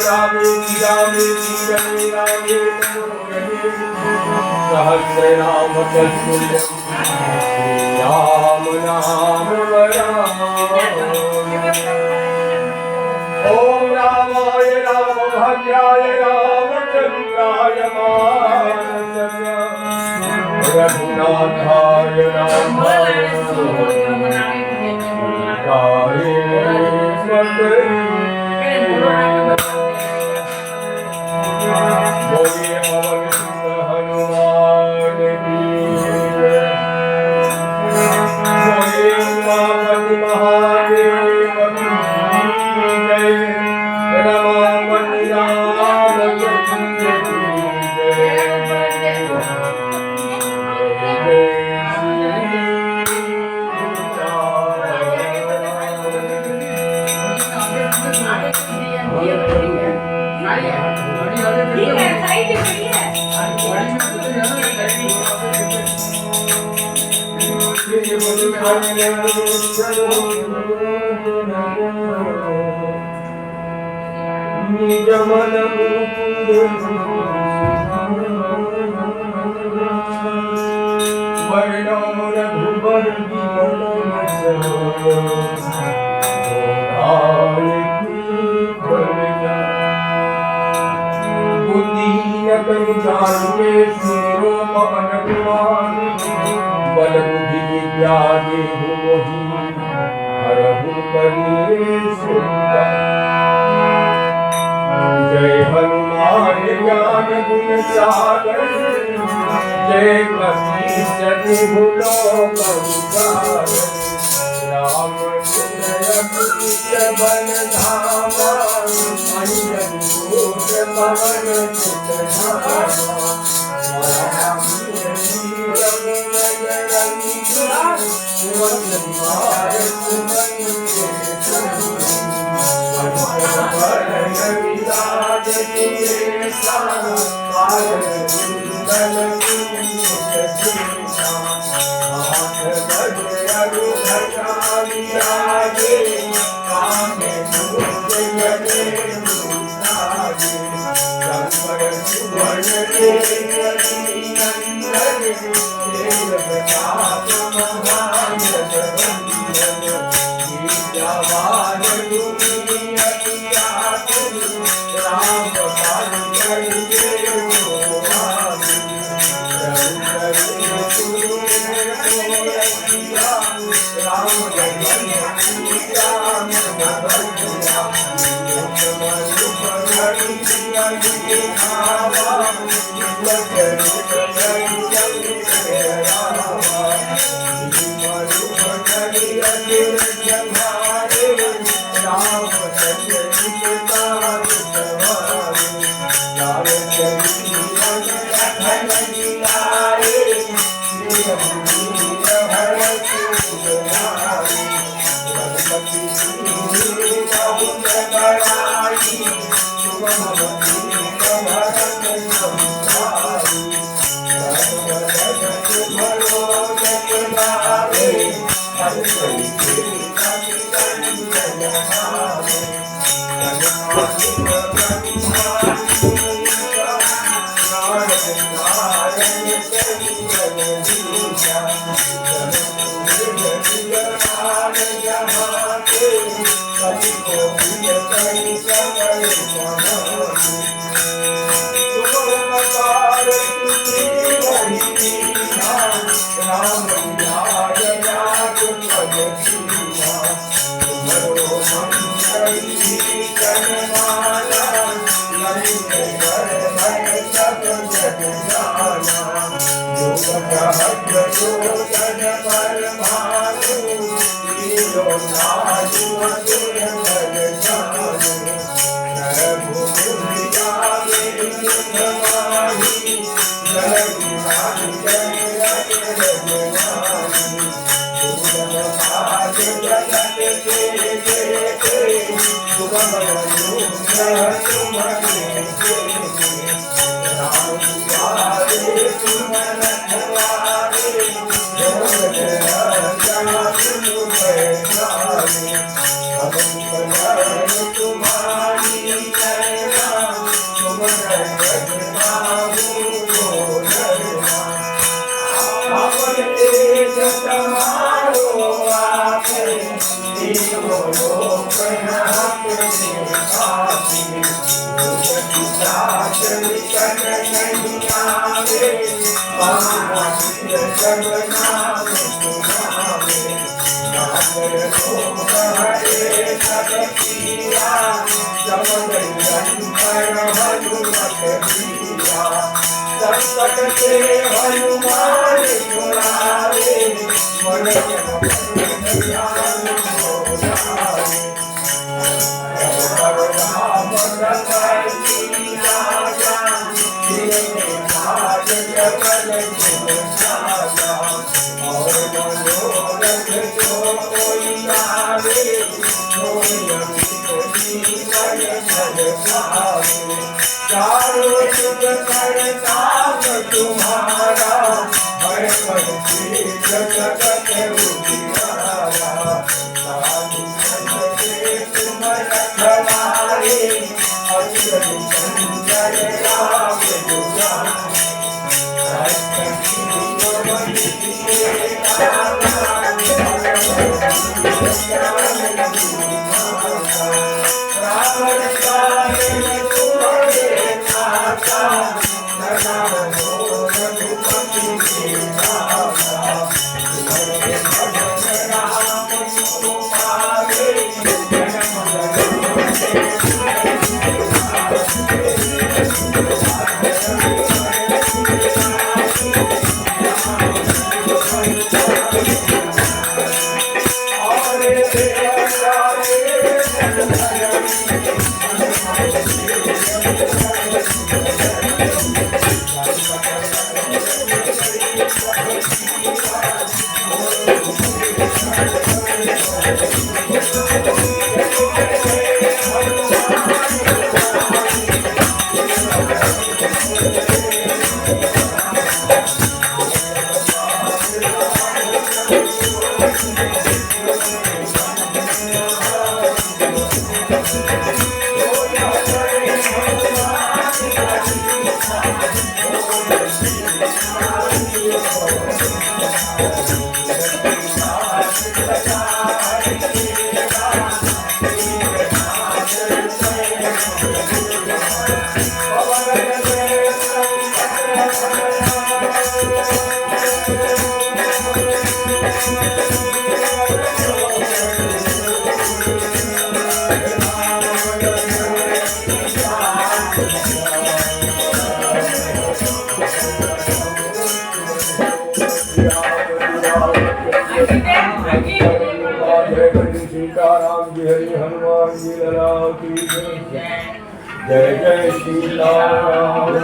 रामे रामे रामे रामे सहस्रनाम तत्तुल्यं राम नाम वरानने। ओम रामाय रामभद्राय रामचंद्राय मानसस्य रघुनाथाय रामाय बोलिए पवन सुत हनुमान की जय। बोलिए उमापति महादेव की जय। रमापति रामचंद्र की जय। निज मन वर्णो रघुबर विमल बुद्धिहीन तनु जानिके सुनो पवन कुमार बल बुद्धि विद्या देहु मोहि हरहु कलेश जय हनुमान ज्ञान गुण सागर जय कपीश तिहु लोक उजागर राम रघुपति बल धामा अंजन कोट पवन सुत धामा तुम्हारी खासी रोग पिशाच निकट नहीं आवे मामा सिर सब नाम सुनावे नागर रोग हरे सब पीरा जब निरंतर हनुमत बीरा संकट से हनुमान छुड़ावे मन जन ध्यान को लावे राम रसाय राजा तेरे नाज जगल गुण साजा और मनोरथ जो कोई लावे सोई अमित जीवन फल पावे चारों जुग करता तुम्हारा हर पल से जगत उजियारा साधु संत के तुम रखवारे अचल संजय राम दुलारे सीताराम जी हरि हनुमान जी लला की जय जय श्री राम।